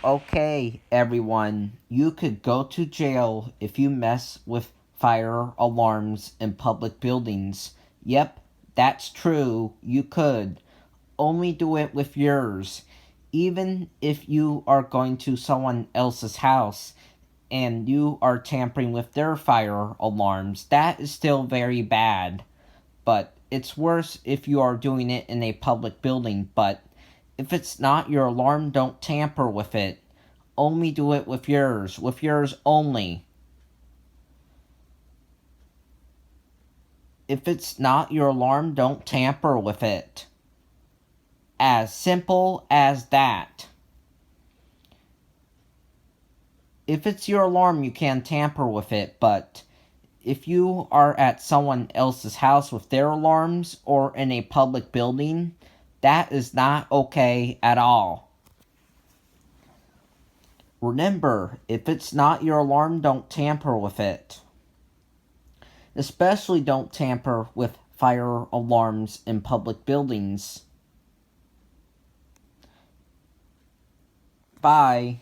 Okay, everyone, you could go to jail if you mess with fire alarms in public buildings. Yep, that's true, you could. Only do it with yours. Even if you are going to someone else's house and you are tampering with their fire alarms, that is still very bad. But it's worse if you are doing it in a public building. But if it's not your alarm, don't tamper with it. Only do it with yours only. If it's not your alarm, don't tamper with it. As simple as that. If it's your alarm, you can tamper with it, but if you are at someone else's house with their alarms or in a public building, that is not okay at all. Remember, if it's not your alarm, don't tamper with it. Especially don't tamper with fire alarms in public buildings. Bye.